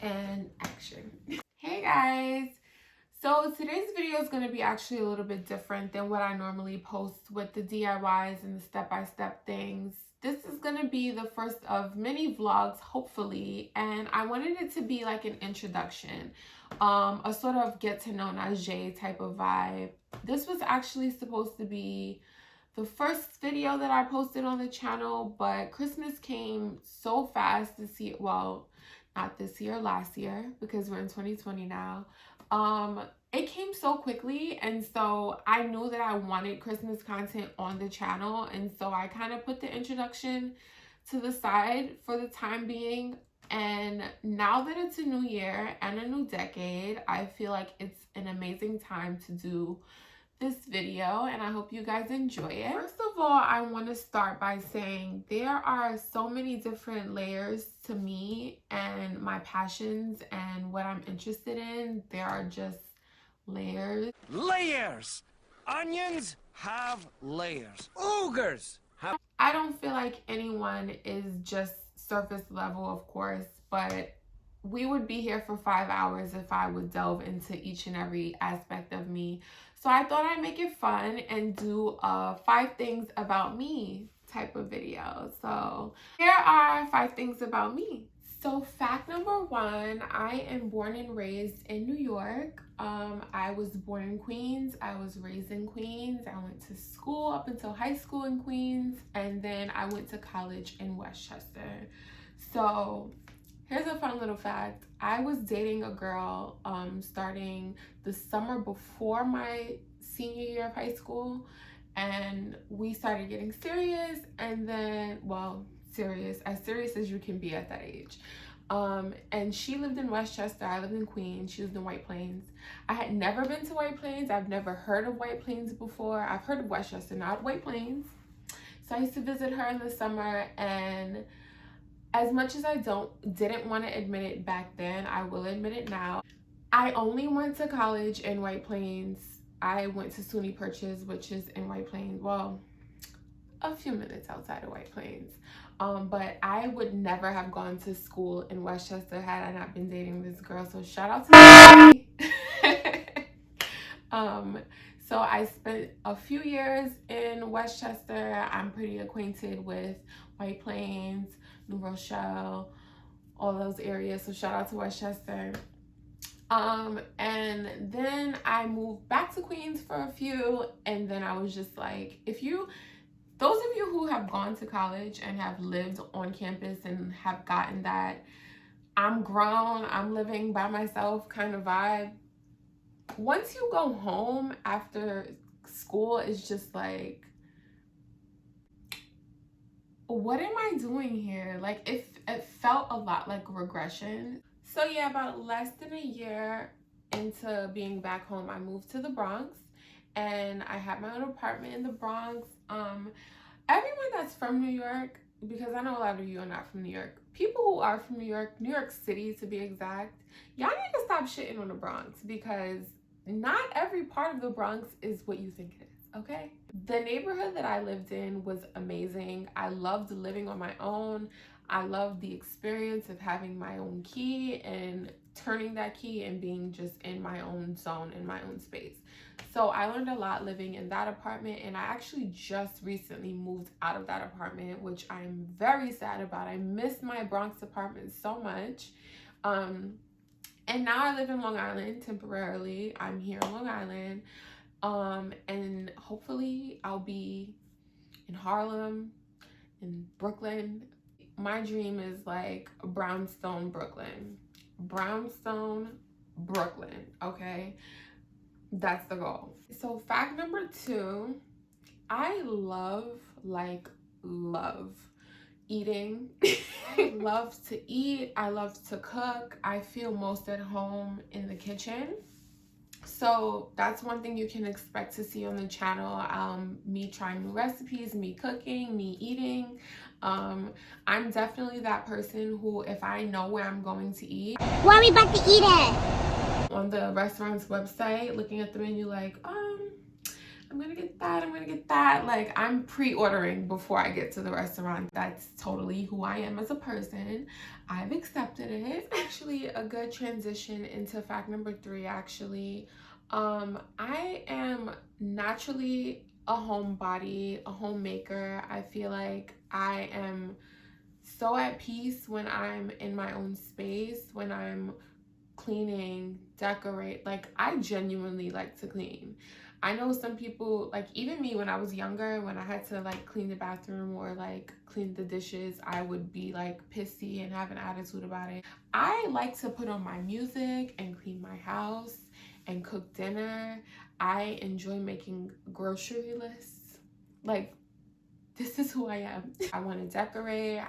and action. Hey guys, so today's video is going to be actually a little bit different than what I normally post with the DIYs and the step-by-step things. This is going to be the first of many vlogs, hopefully, and I wanted it to be like an introduction, a sort of get to know Najee type of vibe. This was actually supposed to be the first video that I posted on the channel, but Christmas came so fast this year. Well, not this year, last year, because we're in 2020 now. It came so quickly, and so I knew that I wanted Christmas content on the channel, and so I kind of put the introduction to the side for the time being. And now that it's a new year and a new decade, I feel like it's an amazing time to do this video, and I hope you guys enjoy it. First of all, I want to start by saying there are so many different layers to me and my passions and what I'm interested in. There are just layers. Layers! Onions have layers. Ogres have... I don't feel like anyone is just surface level, of course, but we would be here for 5 hours if I would delve into each and every aspect of me. So I thought I'd make it fun and do a 5 things about me type of video. So here are 5 things about me. So fact number 1, I am born and raised in New York. I was born in Queens. I was raised in Queens. I went to school up until high school in Queens, and then I went to college in Westchester. So here's a fun little fact. I was dating a girl starting the summer before my senior year of high school, and we started getting serious, and then, well, as serious as you can be at that age. And she lived in Westchester, I lived in Queens, she lived in White Plains. I had never been to White Plains, I've never heard of White Plains before. I've heard of Westchester, not White Plains. So I used to visit her in the summer, and as much as I didn't want to admit it back then, I will admit it now. I only went to college in White Plains. I went to SUNY Purchase, which is in White Plains, well, a few minutes outside of White Plains. But I would never have gone to school in Westchester had I not been dating this girl. So shout out to me. So I spent a few years in Westchester. I'm pretty acquainted with White Plains, New Rochelle, all those areas. So shout out to Westchester. And then I moved back to Queens for a few, and then I was just like, those of you who have gone to college and have lived on campus and have gotten that I'm grown, I'm living by myself kind of vibe, once you go home after school, it's just like, what am I doing here? Like, it felt a lot like regression. So yeah, about less than a year into being back home, I moved to the Bronx, and I had my own apartment in the Bronx. Everyone that's from New York, because I know a lot of you are not from New York, people who are from New York City to be exact, y'all need to stop shitting on the Bronx, because not every part of the Bronx is what you think it is, okay? The neighborhood that I lived in was amazing. I loved living on my own. I loved the experience of having my own key and turning that key and being just in my own zone, in my own space. So I learned a lot living in that apartment, and I actually just recently moved out of that apartment, which I'm very sad about. I miss my Bronx apartment so much. And now I live in Long Island temporarily. I'm here in Long Island. And hopefully I'll be in Harlem, in Brooklyn. My dream is like Brownstone, Brooklyn. Brownstone, Brooklyn, okay? That's the goal. So fact number 2, I love eating. I love to eat. I love to cook. I feel most at home in the kitchen. So that's one thing you can expect to see on the channel. Me trying new recipes, me cooking, me eating. I'm definitely that person who, if I know where I'm going to eat, where are we about to eat at? On the restaurant's website, looking at the menu like, I'm gonna get that, I'm gonna get that. Like, I'm pre-ordering before I get to the restaurant. That's totally who I am as a person. I've accepted it. Actually, a good transition into fact number 3, actually. I am naturally a homebody, a homemaker. I feel like I am so at peace when I'm in my own space, when I'm cleaning, decorate. Like, I genuinely like to clean. I know some people, like even me when I was younger, when I had to like clean the bathroom or like clean the dishes, I would be like pissy and have an attitude about it. I like to put on my music and clean my house and cook dinner. I enjoy making grocery lists. Like, this is who I am. I want to decorate.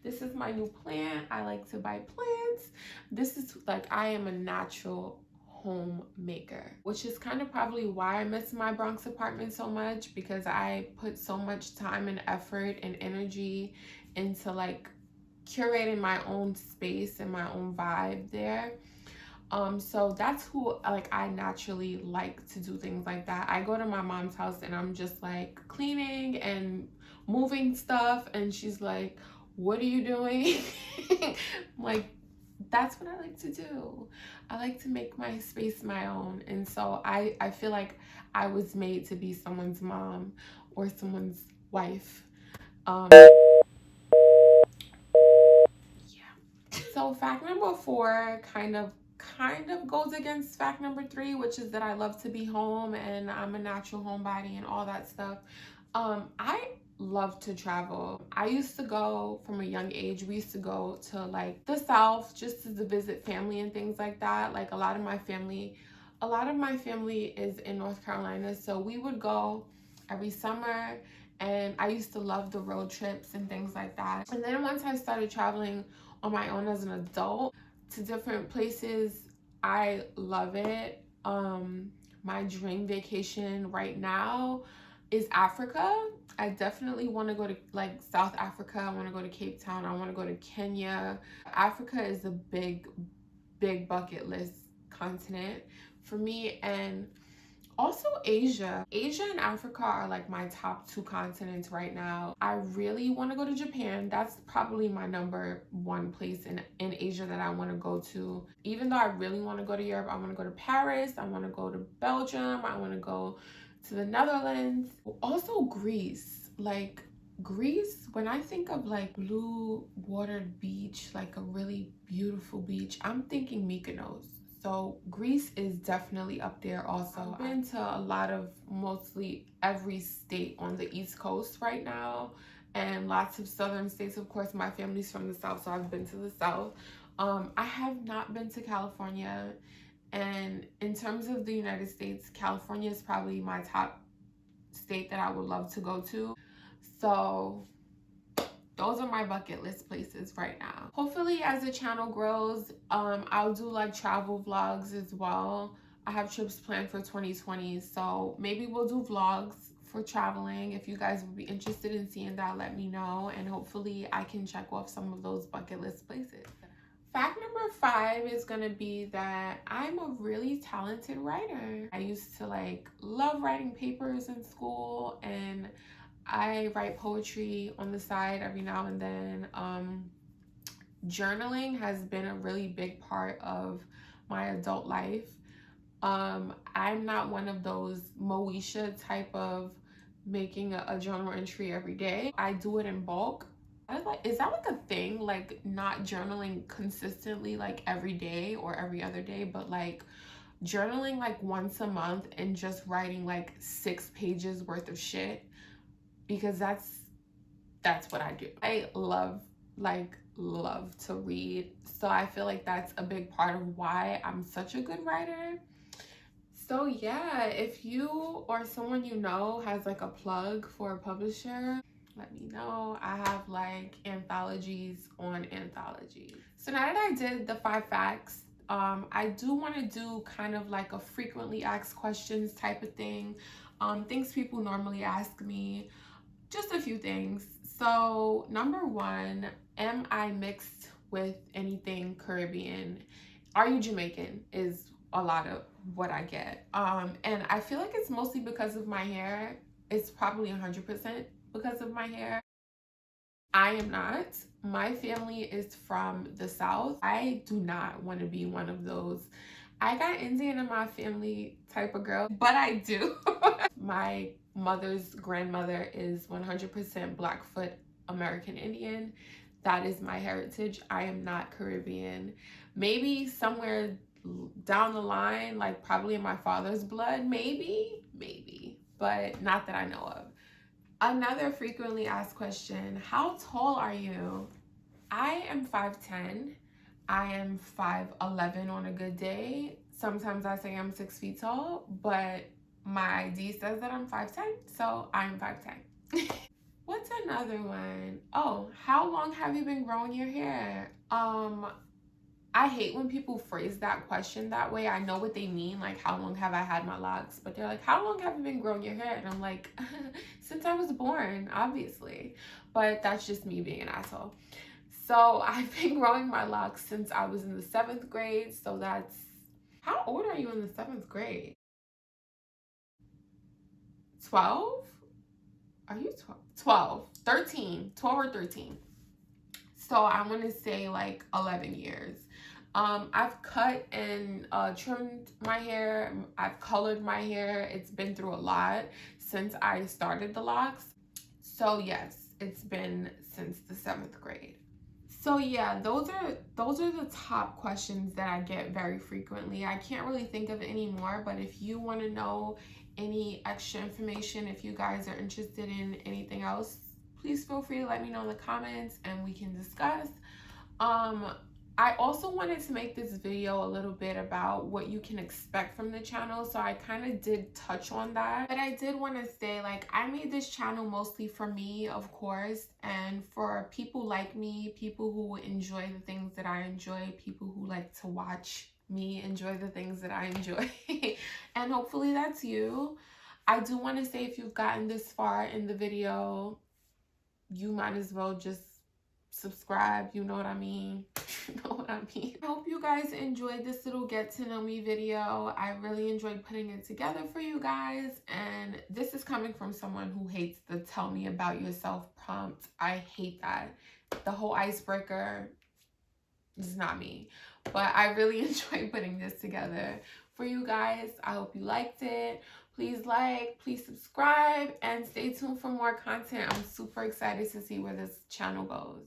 This is my new plant. I like to buy plants. This is like, I am a natural homemaker, which is kind of probably why I miss my Bronx apartment so much, because I put so much time and effort and energy into like curating my own space and my own vibe there. So that's who, like, I naturally like to do things like that. I go to my mom's house and I'm just like cleaning and moving stuff, and she's like, what are you doing? Like, that's what I like to do. I like to make my space my own. And so I feel like I was made to be someone's mom or someone's wife. Yeah. So fact number 4 kind of goes against fact number 3, which is that I love to be home and I'm a natural homebody and all that stuff. I love to travel. I used to go from a young age. We used to go to like the South just to visit family and things like that. Like, a lot of my family is in North Carolina, so we would go every summer, and I used to love the road trips and things like that. And then once I started traveling on my own as an adult to different places, I love it. My dream vacation right now is Africa. I definitely want to go to like South Africa. I want to go to Cape Town. I want to go to Kenya. Africa is a big, big bucket list continent for me. And also Asia. Asia and Africa are like my top 2 continents right now. I really want to go to Japan. That's probably my number 1 place in Asia that I want to go to. Even though I really want to go to Europe, I want to go to Paris. I want to go to Belgium. I want to go to the Netherlands. Also Greece. Like, Greece, when I think of like blue watered beach, like a really beautiful beach, I'm thinking Mykonos. So Greece is definitely up there also. I've been to a lot of, mostly every state on the East Coast right now, and lots of southern states. Of course, my family's from the South, so I've been to the South. I have not been to California, and in terms of the United States, California is probably my top state that I would love to go to. So those are my bucket list places right now. Hopefully, as the channel grows, I'll do like travel vlogs as well. I have trips planned for 2020, so maybe we'll do vlogs for traveling. If you guys would be interested in seeing that, let me know, and hopefully I can check off some of those bucket list places. Fact number 5 is gonna be that I'm a really talented writer. I used to like love writing papers in school, and I write poetry on the side every now and then. Journaling has been a really big part of my adult life. I'm not one of those Moesha type of making a journal entry every day. I do it in bulk. Is that like a thing? Like, not journaling consistently like every day or every other day, but like journaling like once a month and just writing like 6 pages worth of shit, because that's what I do. I love to read. So I feel like that's a big part of why I'm such a good writer. So yeah, if you or someone you know has like a plug for a publisher, let me know. I have like anthologies on anthologies. So now that I did the 5 facts, I do want to do kind of like a frequently asked questions type of thing. Things people normally ask me. Just a few things. So number 1, am I mixed with anything Caribbean? Are you Jamaican is a lot of what I get. And I feel like it's mostly because of my hair. It's probably 100% because of my hair. I am not. My family is from the South. I do not want to be one of those I got Indian in my family type of girl, but I do. My mother's grandmother is 100% Blackfoot American Indian. That is my heritage. I am not Caribbean. Maybe somewhere down the line, like probably in my father's blood, maybe, but not that I know of. Another frequently asked question, how tall are you? I am 5'10". I am 5'11" on a good day. Sometimes I say I'm 6 feet tall, but my ID says that I'm 5'10", so I'm 5'10". What's another one? Oh, how long have you been growing your hair? I hate when people phrase that question that way. I know what they mean, like how long have I had my locks? But they're like, how long have you been growing your hair? And I'm like, since I was born, obviously. But that's just me being an asshole. So I've been growing my locks since I was in the 7th grade. So that's, how old are you in the 7th grade? 12? Are you 12? 12, 13, 12 or 13. So I want to say like 11 years. I've cut and trimmed my hair. I've colored my hair. It's been through a lot since I started the locks. So yes, it's been since the 7th grade. So yeah, those are the top questions that I get very frequently. I can't really think of any more, but if you want to know any extra information, if you guys are interested in anything else, please feel free to let me know in the comments and we can discuss. Um, I also wanted to make this video a little bit about what you can expect from the channel, so I kind of did touch on that. But I did want to say, like, I made this channel mostly for me, of course, and for people like me, people who enjoy the things that I enjoy, people who like to watch me enjoy the things that I enjoy. And hopefully that's you. I do want to say, if you've gotten this far in the video, you might as well just subscribe. You know what I mean? You know what I mean? I hope you guys enjoyed this little get to know me video. I really enjoyed putting it together for you guys, and this is coming from someone who hates the tell me about yourself prompt. I hate that. The whole icebreaker is not me, but I really enjoyed putting this together for you guys. I hope you liked it. Please like, please subscribe, and stay tuned for more content. I'm super excited to see where this channel goes.